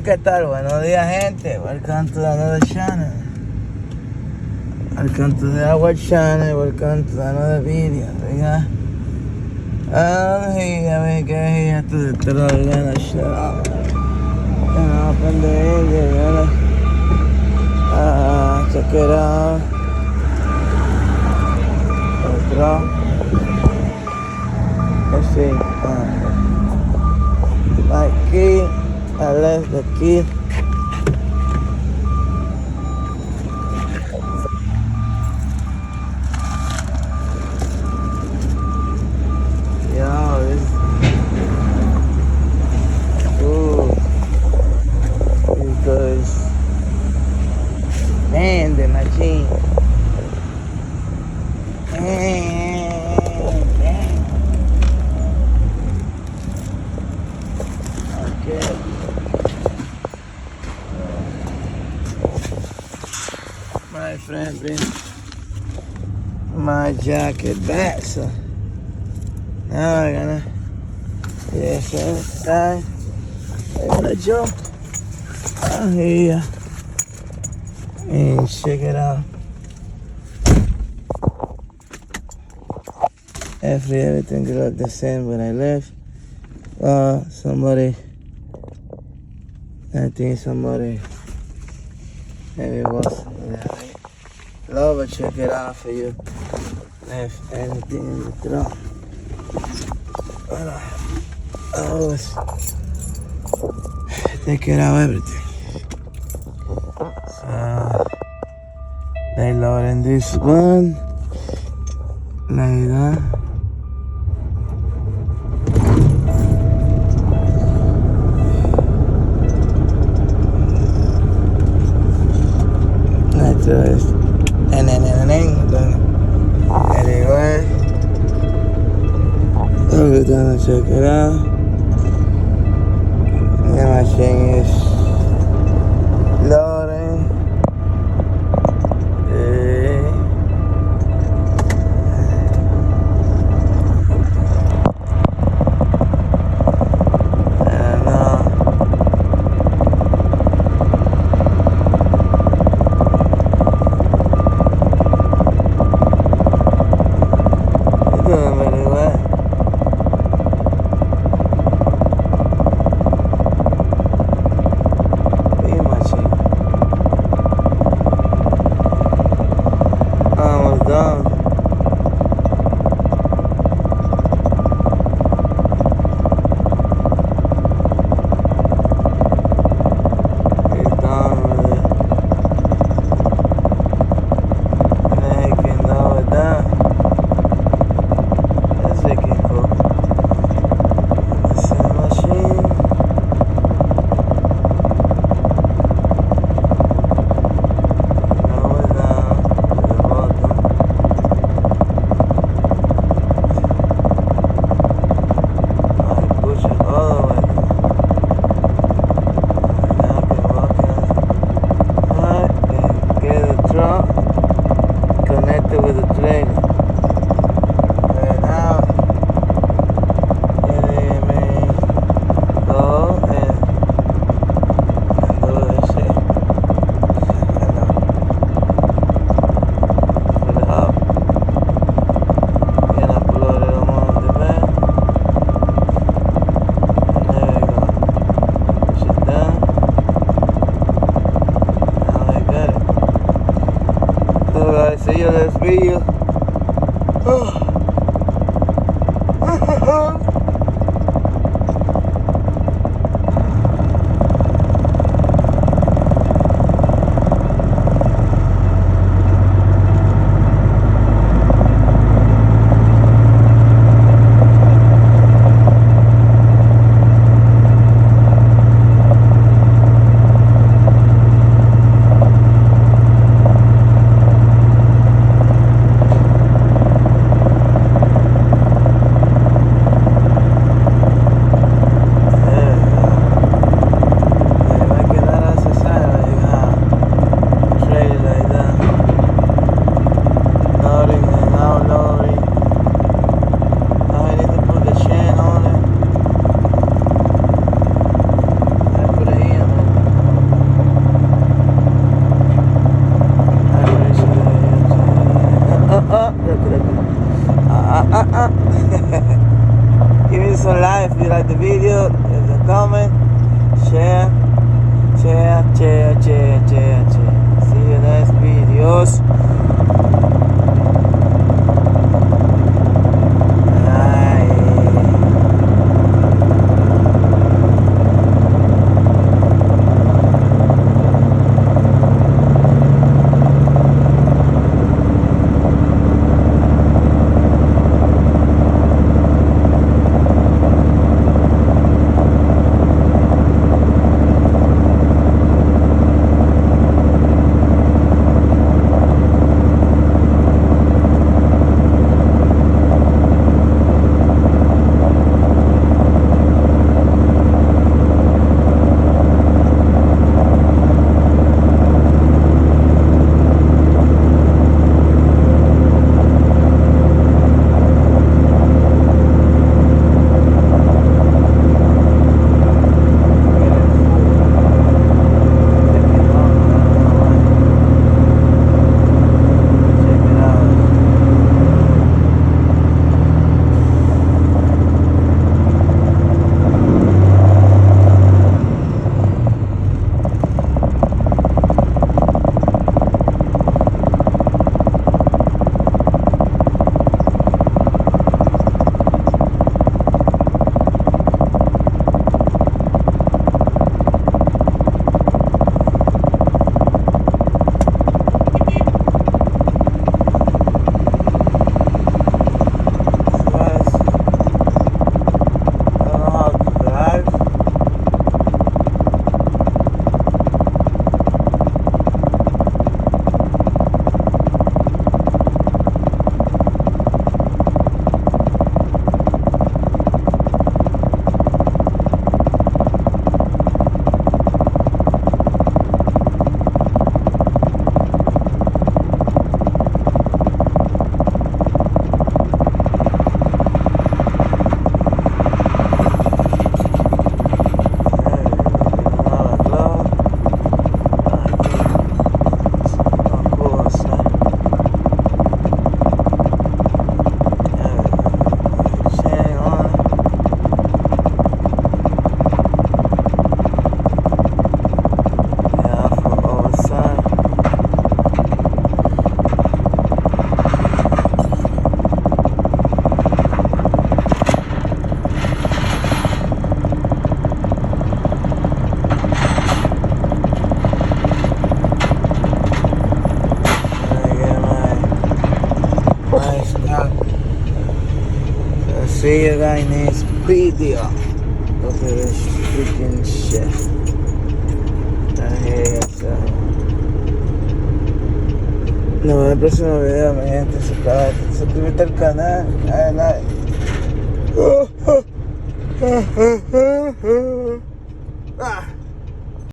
¿Qué tal? Buenos días, gente. Welcome to another channel. Welcome to our channel. Welcome to another video. I'm here to the throne. Shut up. And up in the engine. Check it out. Let's see. My key. I left the key. Yo, this. Ooh. Because. Man, the machine. Okay. My friend bring my jacket back, so now I'm gonna inside. I'm gonna jump out here and check it out. Everything looked the same when I left. I think somebody maybe it was love it, check it out for you. If anything in the trunk. But I always take care of everything. So they loading this one like that. Just and anyway, we're gonna check it out. The machine is loading. See you next video. video, leave a comment, share. See you next videos. See you guys next video. Look at this freaking shit. Nos vemos en el próximo video, mi gente. Suscríbete al canal. Dale like.